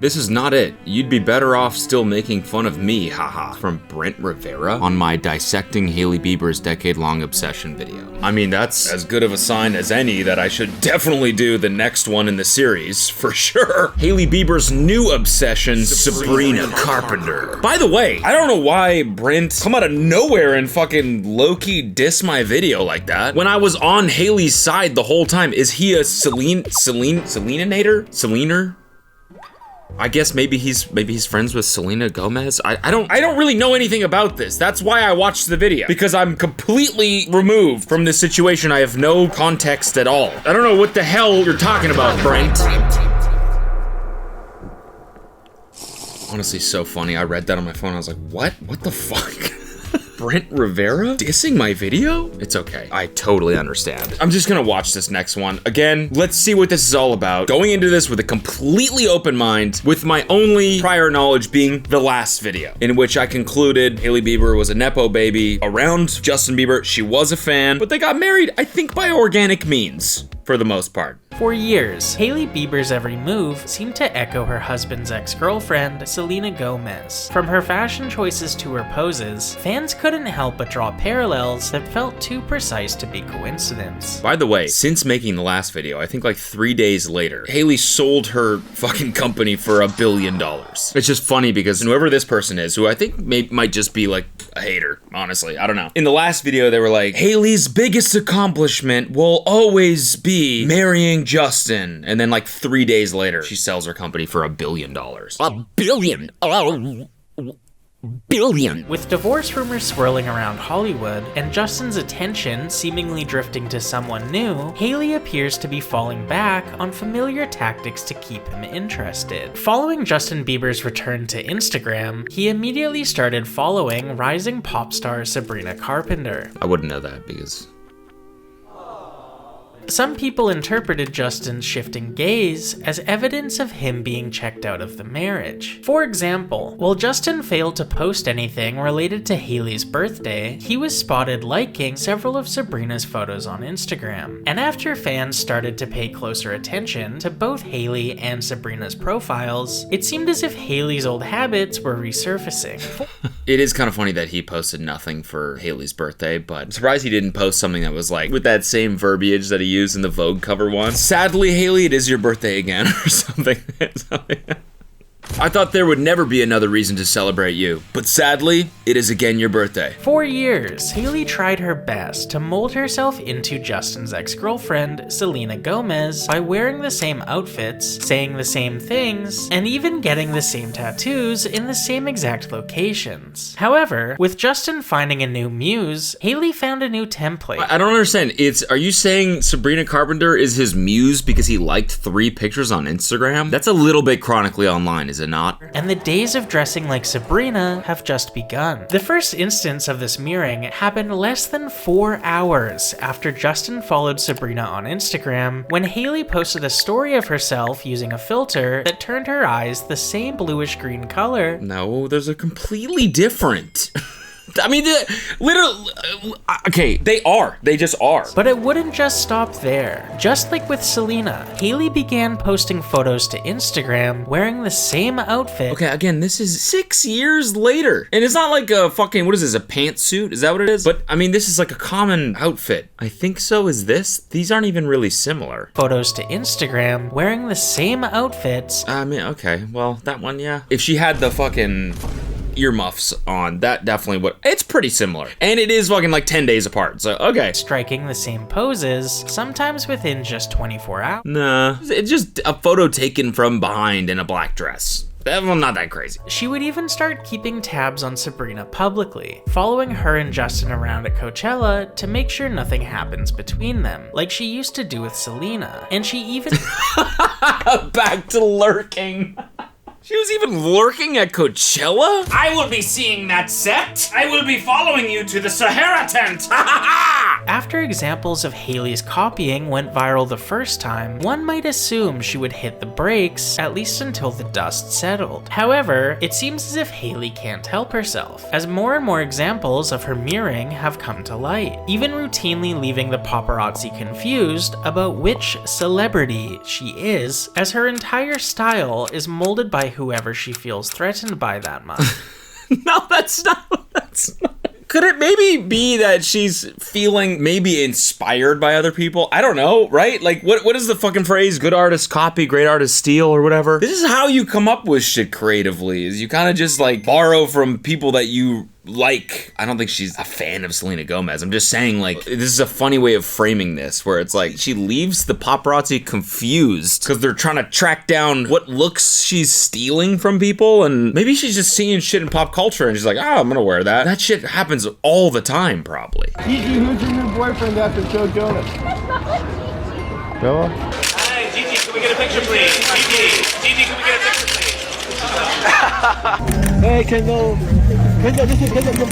This is not it. You'd be better off still making fun of me, haha. From Brent Rivera on my dissecting Hailey Bieber's decade-long obsession video. I mean, that's as good of a sign as any that I should definitely do the next one in the series, for sure. Hailey Bieber's new obsession, Sabrina Carpenter. By the way, I don't know why Brent come out of nowhere and fucking low-key diss my video like that when I was on Hailey's side the whole time. Is he a Selena-nator? I guess maybe he's friends with Selena Gomez. I don't really know anything about this. That's why I watched the video, because I'm completely removed from this situation. I have no context at all. I don't know what the hell you're talking about, Brent. Honestly, so funny. I read that on my phone. I was like, what? What the fuck? Brent Rivera dissing my video? It's okay. I totally understand. I'm just gonna watch this next one. Again, let's see what this is all about. Going into this with a completely open mind, with my only prior knowledge being the last video, in which I concluded Hailey Bieber was a Nepo baby around Justin Bieber. She was a fan, but they got married, I think, by organic means, for the most part. For years, Hailey Bieber's every move seemed to echo her husband's ex-girlfriend, Selena Gomez. From her fashion choices to her poses, fans couldn't help but draw parallels that felt too precise to be coincidence. By the way, since making the last video, I think like 3 days later, Hailey sold her fucking company for $1 billion. It's just funny because whoever this person is, who I think might just be like a hater, honestly, I don't know. In the last video, they were like, Hailey's biggest accomplishment will always be marrying Justin. And then like 3 days later, she sells her company for $1 billion. $1 billion? Oh, billion. With divorce rumors swirling around Hollywood and Justin's attention seemingly drifting to someone new, Hailey appears to be falling back on familiar tactics to keep him interested. Following Justin Bieber's return to Instagram, he immediately started following rising pop star Sabrina Carpenter. I wouldn't know that because... Some people interpreted Justin's shifting gaze as evidence of him being checked out of the marriage. For example, while Justin failed to post anything related to Hailey's birthday, he was spotted liking several of Sabrina's photos on Instagram. And after fans started to pay closer attention to both Hailey and Sabrina's profiles, it seemed as if Hailey's old habits were resurfacing. It is kind of funny that he posted nothing for Hailey's birthday, but I'm surprised he didn't post something that was like with that same verbiage that he used in the Vogue cover once. Sadly, Hailey, it is your birthday again, or something. I thought there would never be another reason to celebrate you, but sadly, it is again your birthday. For years, Hailey tried her best to mold herself into Justin's ex-girlfriend, Selena Gomez, by wearing the same outfits, saying the same things, and even getting the same tattoos in the same exact locations. However, with Justin finding a new muse, Hailey found a new template. I don't understand. Are you saying Sabrina Carpenter is his muse because he liked 3 pictures on Instagram? That's a little bit chronically online, is it not? And the days of dressing like Sabrina have just begun. The first instance of this mirroring happened less than 4 hours after Justin followed Sabrina on Instagram, when Hailey posted a story of herself using a filter that turned her eyes the same bluish green color. No, there's a completely different. I mean, literally, okay, they just are. But it wouldn't just stop there. Just like with Selena, Hailey began posting photos to Instagram wearing the same outfit. Okay, again, this is 6 years later. And it's not like a fucking, what is this, a pantsuit? Is that what it is? But, I mean, this is like a common outfit. I think so is this. These aren't even really similar. Photos to Instagram wearing the same outfits. I mean, okay, well, that one, yeah. If she had the fucking earmuffs on, that definitely would. It's pretty similar, and it is fucking like 10 days apart, so okay. Striking the same poses, sometimes within just 24 hours. Nah, it's just a photo taken from behind in a black dress. Well, not that crazy. She would even start keeping tabs on Sabrina publicly, following her and Justin around at Coachella to make sure nothing happens between them, like she used to do with Selena. And she even back to lurking. She was even lurking at Coachella? I will be seeing that set. I will be following you to the Sahara tent. After examples of Hailey's copying went viral the first time, one might assume she would hit the brakes, at least until the dust settled. However, it seems as if Hailey can't help herself, as more and more examples of her mirroring have come to light, even routinely leaving the paparazzi confused about which celebrity she is, as her entire style is molded by whoever she feels threatened by that much. No, that's not. Could it maybe be that she's feeling maybe inspired by other people? I don't know, right? Like, what is the fucking phrase? Good artists copy, great artists steal, or whatever? This is how you come up with shit creatively, is you kind of just, like, borrow from people that you like. I don't think she's a fan of Selena Gomez. I'm just saying, like, this is a funny way of framing this, where it's like she leaves the paparazzi confused because they're trying to track down what looks she's stealing from people, and maybe she's just seeing shit in pop culture and she's like, oh, I'm gonna wear that. That shit happens all the time, probably. Gigi, who's your new boyfriend after Joe Jonas? Bella? Hi, Gigi, can we get a picture, please? Gigi, can we get a picture, please? Hey, Kendall. Kendall, this is Kendall.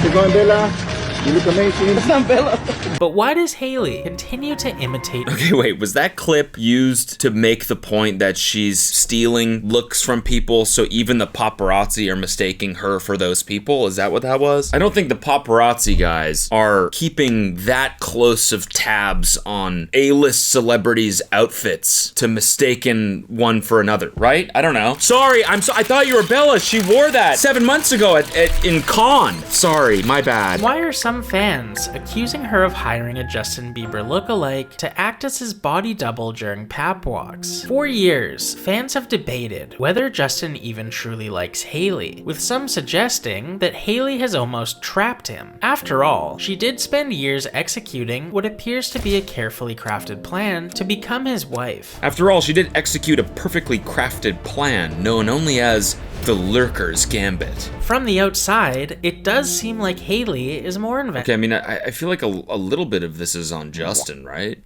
You're going, Bella? You look amazing. It's not Bella. But why does Hailey continue to imitate? Okay, wait, was that clip used to make the point that she's stealing looks from people, so even the paparazzi are mistaking her for those people? Is that what that was? I don't think the paparazzi guys are keeping that close of tabs on A-list celebrities' outfits to mistaken one for another, right? I don't know. Sorry, I thought you were Bella. She wore that 7 months ago in Cannes. Sorry, my bad. Why are some fans accusing her of hiring a Justin Bieber lookalike to act as his body double during pap walks? For years, fans have debated whether Justin even truly likes Hailey, with some suggesting that Hailey has almost trapped him. After all, she did spend years executing what appears to be a carefully crafted plan to become his wife. After all, she did execute a perfectly crafted plan known only as the Lurker's Gambit. From the outside, it does seem like Hailey is more invested. Okay, I mean, I feel like a little bit of this is on Justin, right?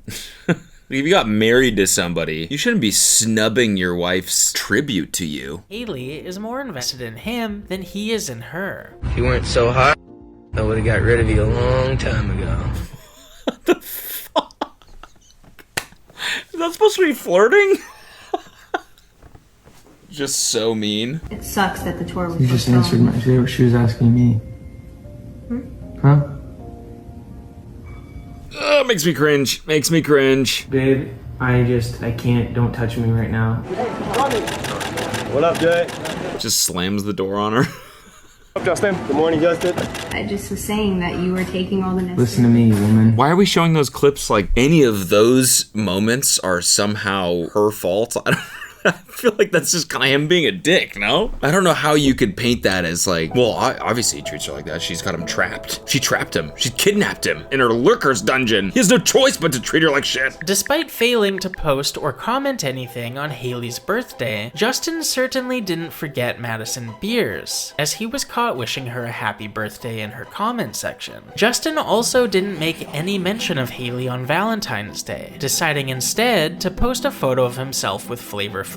If you got married to somebody, you shouldn't be snubbing your wife's tribute to you. Hailey is more invested in him than he is in her. If you weren't so hot, I would have got rid of you a long time ago. What the fuck? Is that supposed to be flirting? Just so mean. It sucks that the tour was You just answered she was asking me. Huh? Makes me cringe. Makes me cringe. Babe, I can't, don't touch me right now. What up, Jay? Just slams the door on her. What up, Justin? Good morning, Justin. I just was saying that you were taking all the necessary. Listen to me, woman. Why are we showing those clips like any of those moments are somehow her fault? I feel like that's just kind of him being a dick, no? I don't know how you could paint that as like, well, obviously he treats her like that. She's got him trapped. She trapped him. She kidnapped him in her lurker's dungeon. He has no choice but to treat her like shit. Despite failing to post or comment anything on Hailey's birthday, Justin certainly didn't forget Madison Beers, as he was caught wishing her a happy birthday in her comment section. Justin also didn't make any mention of Hailey on Valentine's Day, deciding instead to post a photo of himself with Flavor Flav.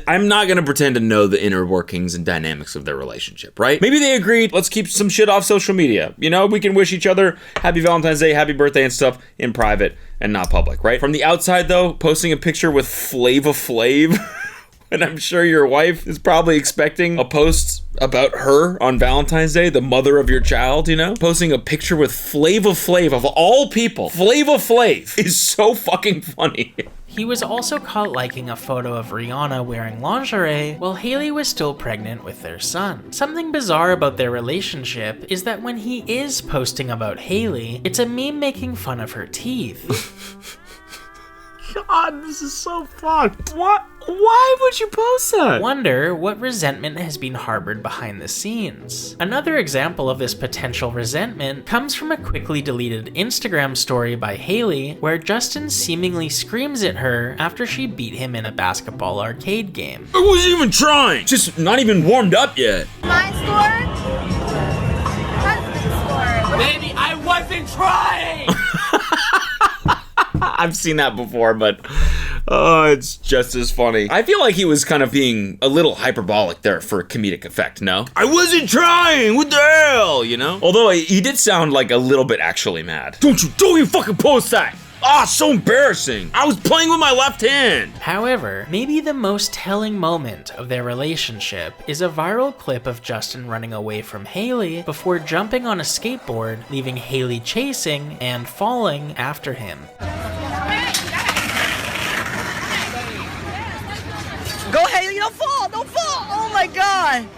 I'm not gonna pretend to know the inner workings and dynamics of their relationship, right? Maybe they agreed, let's keep some shit off social media. You know, we can wish each other happy Valentine's Day, happy birthday and stuff in private and not public, right? From the outside though, posting a picture with Flava Flav, and I'm sure your wife is probably expecting a post about her on Valentine's Day, the mother of your child, you know? Posting a picture with Flava Flav, of all people. Flava Flav is so fucking funny. He was also caught liking a photo of Rihanna wearing lingerie while Hailey was still pregnant with their son. Something bizarre about their relationship is that when he is posting about Hailey, it's a meme making fun of her teeth. God, this is so fucked. What? Why would you post that? Wonder what resentment has been harbored behind the scenes. Another example of this potential resentment comes from a quickly deleted Instagram story by Hailey, where Justin seemingly screams at her after she beat him in a basketball arcade game. I wasn't even trying. Just not even warmed up yet. My score? Husband's score. Baby, I wasn't trying! I've seen that before, but it's just as funny. I feel like he was kind of being a little hyperbolic there for comedic effect, no? I wasn't trying, what the hell, you know? Although he did sound like a little bit actually mad. Don't you fucking post that! Ah, so embarrassing. I was playing with my left hand. However, maybe the most telling moment of their relationship is a viral clip of Justin running away from Hailey before jumping on a skateboard, leaving Hailey chasing and falling after him. my God!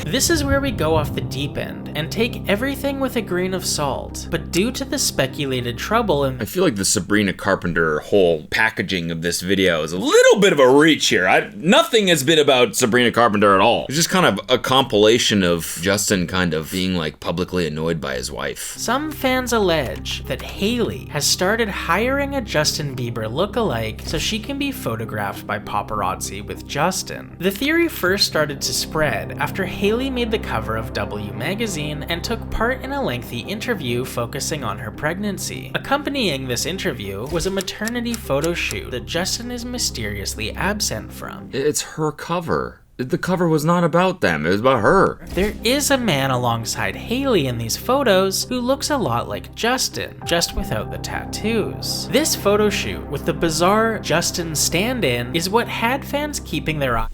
This is where we go off the deep end and take everything with a grain of salt, but due to the speculated trouble and I feel like the Sabrina Carpenter whole packaging of this video is a little bit of a reach here. Nothing has been about Sabrina Carpenter at all. It's just kind of a compilation of Justin kind of being like publicly annoyed by his wife. some fans allege that Hailey has started hiring a Justin Bieber lookalike so she can be photographed by paparazzi with Justin. The theory first started to spread after Hailey made the cover of W magazine and took part in a lengthy interview focusing on her pregnancy. Accompanying this interview was a maternity photo shoot that Justin is mysteriously absent from. It's her cover. The cover was not about them, it was about her. There is a man alongside Hailey in these photos who looks a lot like Justin, just without the tattoos. This photo shoot with the bizarre Justin stand-in is what had fans keeping their eye.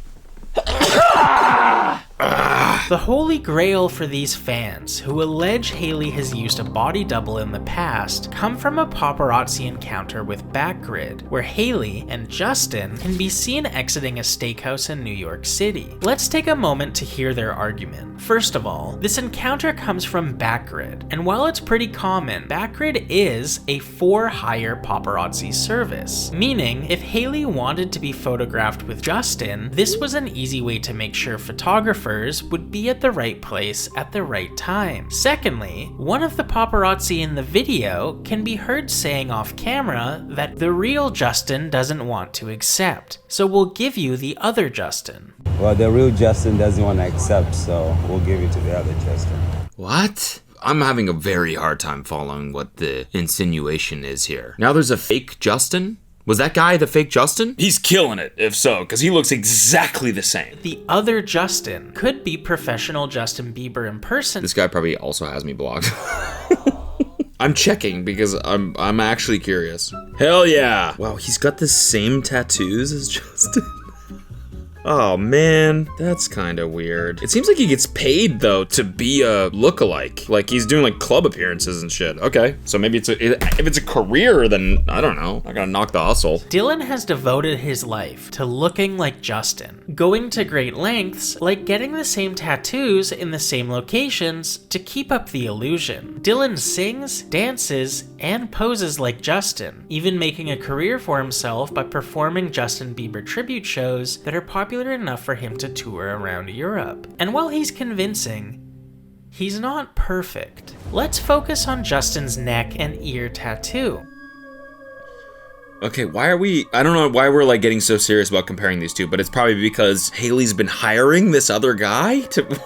The holy grail for these fans, who allege Hailey has used a body double in the past, come from a paparazzi encounter with Backgrid, where Hailey and Justin can be seen exiting a steakhouse in New York City. Let's take a moment to hear their argument. First of all, this encounter comes from Backgrid, and while it's pretty common, Backgrid is a for-hire paparazzi service, meaning if Hailey wanted to be photographed with Justin, this was an easy way to make sure photographers would be at the right place at the right time. Secondly, one of the paparazzi in the video can be heard saying off camera that the real Justin doesn't want to accept, so we'll give you the other Justin. Well, the real Justin doesn't want to accept, so we'll give it to the other Justin. What? I'm having a very hard time following what the insinuation is here. Now there's a fake Justin? Was that guy the fake Justin? He's killing it, if so, because he looks exactly the same. The other Justin could be professional Justin Bieber in person. This guy probably also has me blocked. I'm checking because I'm actually curious. Hell yeah. Wow, he's got the same tattoos as Justin. Oh man, that's kind of weird. It seems like he gets paid though to be a lookalike. Like he's doing like club appearances and shit. Okay, so maybe if it's a career, then I don't know. I gotta knock the hustle. Dylan has devoted his life to looking like Justin, going to great lengths, like getting the same tattoos in the same locations to keep up the illusion. Dylan sings, dances, and poses like Justin, even making a career for himself by performing Justin Bieber tribute shows that are popular enough for him to tour around Europe. And while he's convincing, he's not perfect. Let's focus on Justin's neck and ear tattoo. Okay, I don't know why we're like getting so serious about comparing these two, but it's probably because Hailey's been hiring this other guy to...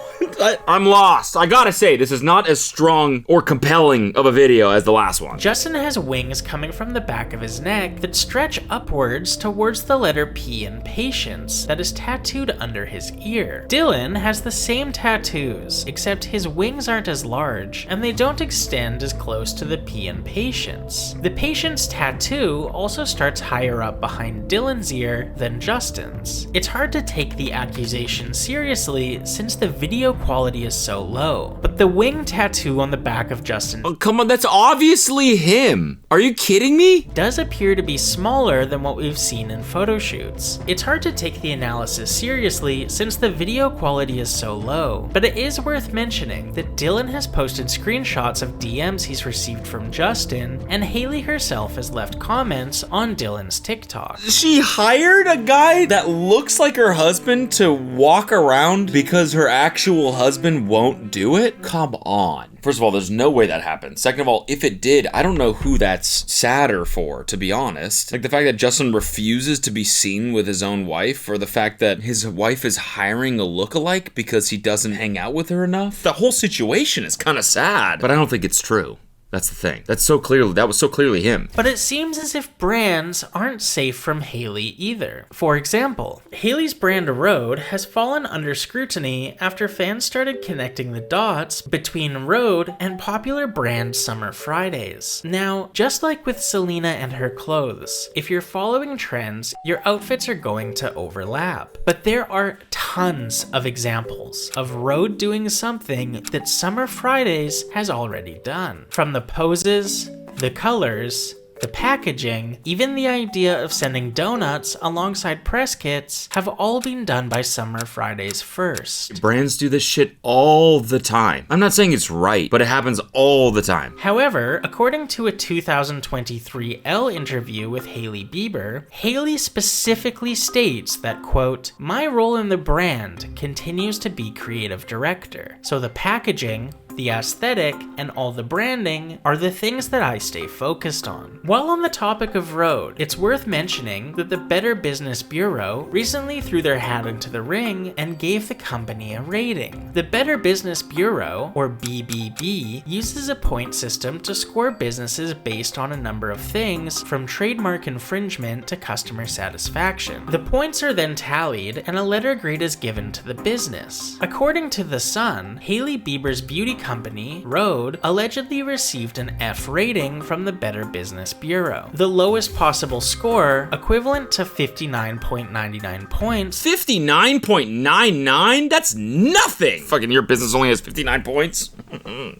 I'm lost. I gotta say, this is not as strong or compelling of a video as the last one. Justin has wings coming from the back of his neck that stretch upwards towards the letter P in patience that is tattooed under his ear. Dylan has the same tattoos, except his wings aren't as large, and they don't extend as close to the P in patience. The patience tattoo also starts higher up behind Dylan's ear than Justin's. It's hard to take the accusation seriously since the video quality is so low, but the wing tattoo on the back of Justin, oh come on, that's obviously him. Are you kidding me? Does appear to be smaller than what we've seen in photo shoots. It's hard to take the analysis seriously since the video quality is so low, but it is worth mentioning that Dylan has posted screenshots of DMs he's received from Justin, and Hailey herself has left comments on Dylan's TikTok. She hired a guy that looks like her husband to walk around because her actual husband won't do it? Come on. First of all, there's no way that happened. Second of all, if it did, I don't know who that's sadder for, to be honest. Like the fact that Justin refuses to be seen with his own wife, or the fact that his wife is hiring a lookalike because he doesn't hang out with her enough. The whole situation is kind of sad, but I don't think it's true. That's the thing. That was so clearly him. But it seems as if brands aren't safe from Hailey either. For example, Hailey's brand Rhode has fallen under scrutiny after fans started connecting the dots between Rhode and popular brand Summer Fridays. Now, just like with Selena and her clothes, if you're following trends, your outfits are going to overlap. But there are tons of examples of Rhode doing something that Summer Fridays has already done. From the poses, the colors, The packaging, even the idea of sending donuts alongside press kits have all been done by Summer Fridays first. Brands do this shit all the time. I'm not saying it's right, but it happens all the time. However, according to a 2023 Elle interview with Hailey Bieber, Hailey specifically states that, quote, "My role in the brand continues to be creative director. So the packaging, the aesthetic, and all the branding are the things that I stay focused on." While on the topic of Rhode, it's worth mentioning that the Better Business Bureau recently threw their hat into the ring and gave the company a rating. The Better Business Bureau, or BBB, uses a point system to score businesses based on a number of things, from trademark infringement to customer satisfaction. The points are then tallied and a letter grade is given to the business. According to The Sun, Hailey Bieber's beauty company, Rhode, allegedly received an F rating from the Better Business Bureau. The lowest possible score, equivalent to 59.99 points. 59.99? That's nothing! Fucking your business only has 59 points?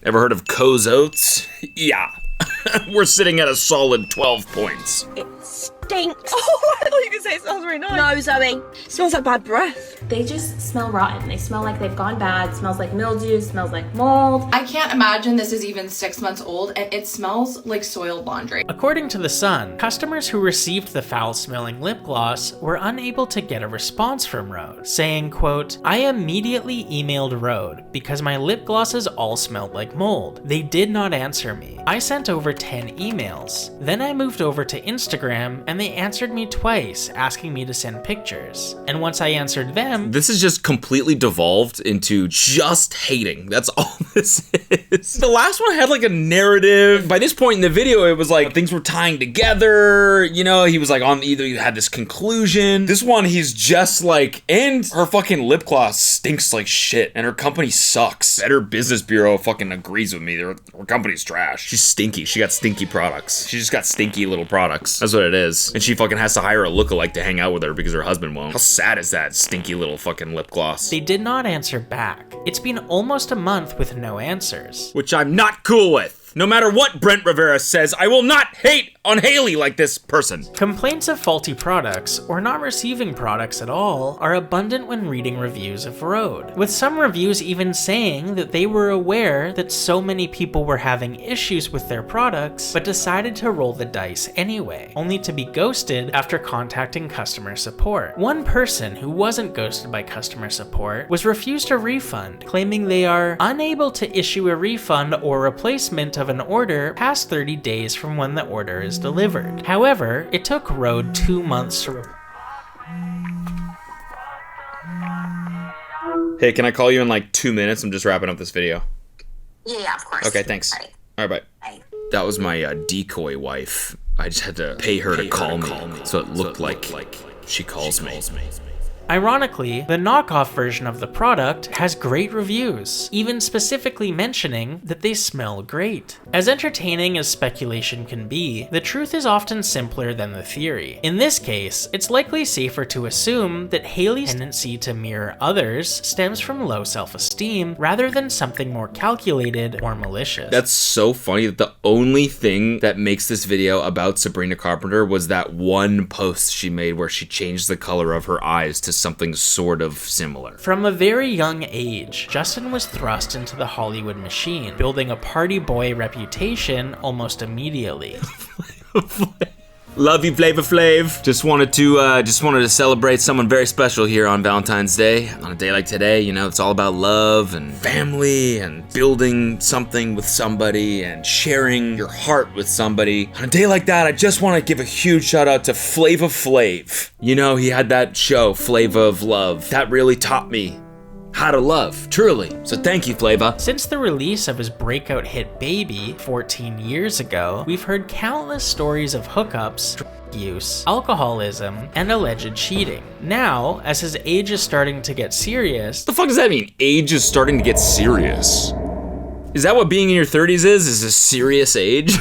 Ever heard of Co's Oats? Yeah. We're sitting at a solid 12 points. It stinks. Oh, I thought you could say it smells really nice. No, Zoe. It smells like bad breath. They just smell rotten. They smell like they've gone bad. It smells like mildew. It smells like mold. I can't imagine this is even 6 months old, and it smells like soiled laundry. According to The Sun, customers who received the foul-smelling lip gloss were unable to get a response from Rhode, saying, quote, "I immediately emailed Rhode because my lip glosses all smelled like mold. They did not answer me. I sent over 10 emails. Then I moved over to Instagram and they answered me twice asking me to send pictures. And once I answered them..." This is just completely devolved into just hating. That's all this is. The last one had like a narrative. By this point in the video, it was like things were tying together. You know, he was like on either you had this conclusion. This one, he's just like, and her fucking lip gloss stinks like shit. And her company sucks. Better Business Bureau fucking agrees with me. Her company's trash. She's stinky. She got stinky products. She just got stinky little products. That's what it is. And she fucking has to hire a lookalike to hang out with her because her husband won't. How sad is that? Stinky little fucking lip gloss. They did not answer back. It's been almost a month with no answers. Which I'm not cool with. No matter what Brent Rivera says, I will not hate on Hailey like this person. Complaints of faulty products, or not receiving products at all, are abundant when reading reviews of Rhode, with some reviews even saying that they were aware that so many people were having issues with their products, but decided to roll the dice anyway, only to be ghosted after contacting customer support. One person who wasn't ghosted by customer support was refused a refund, claiming they are unable to issue a refund or replacement of an order past 30 days from when the order is delivered. However, it took Rhode 2 months to Hey, can I call you in like 2 minutes? I'm just wrapping up this video. Yeah, of course. Okay, thanks. All right, bye. That was my decoy wife. I just had to pay her to call me, so it looked like she calls me. Ironically, the knockoff version of the product has great reviews, even specifically mentioning that they smell great. As entertaining as speculation can be, the truth is often simpler than the theory. In this case, it's likely safer to assume that Hailey's tendency to mirror others stems from low self-esteem rather than something more calculated or malicious. That's so funny that the only thing that makes this video about Sabrina Carpenter was that one post she made where she changed the color of her eyes to something sort of similar. From a very young age, Justin was thrust into the Hollywood machine, building a party boy reputation almost immediately. Love you, Flavor Flav. Just wanted to celebrate someone very special here on Valentine's Day. On a day like today, you know, it's all about love and family and building something with somebody and sharing your heart with somebody. On a day like that, I just want to give a huge shout out to Flavor Flav. You know, he had that show, Flavor of Love. That really taught me how to love, truly. So thank you, Flavor. Since the release of his breakout hit Baby 14 years ago, we've heard countless stories of hookups, drug use, alcoholism, and alleged cheating. Now, as his age is starting to get serious... What the fuck does that mean? Age is starting to get serious? Is that what being in your 30s is? Is a serious age?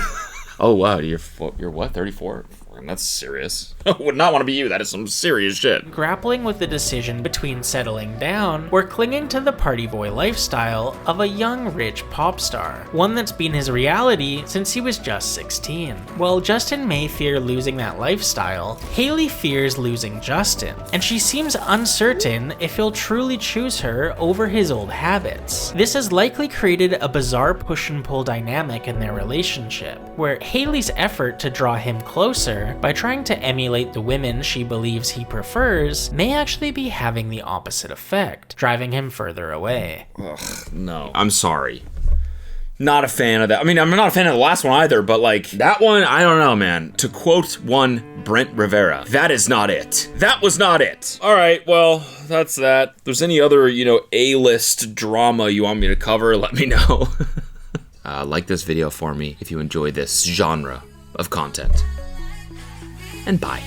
Oh wow, you're what, 34? That's serious. Would not want to be you. That is some serious shit. Grappling with the decision between settling down or clinging to the party boy lifestyle of a young, rich pop star, one that's been his reality since he was just 16. While Justin may fear losing that lifestyle, Hailey fears losing Justin, and she seems uncertain if he'll truly choose her over his old habits. This has likely created a bizarre push and pull dynamic in their relationship, where Hailey's effort to draw him closer by trying to emulate the women she believes he prefers may actually be having the opposite effect, driving him further away. Ugh, no. I'm sorry. Not a fan of that. I mean, I'm not a fan of the last one either, but like, that one, I don't know, man. To quote one Brent Rivera, that is not it. That was not it. All right, well, that's that. If there's any other, A-list drama you want me to cover, let me know. Like this video for me if you enjoy this genre of content. And bye.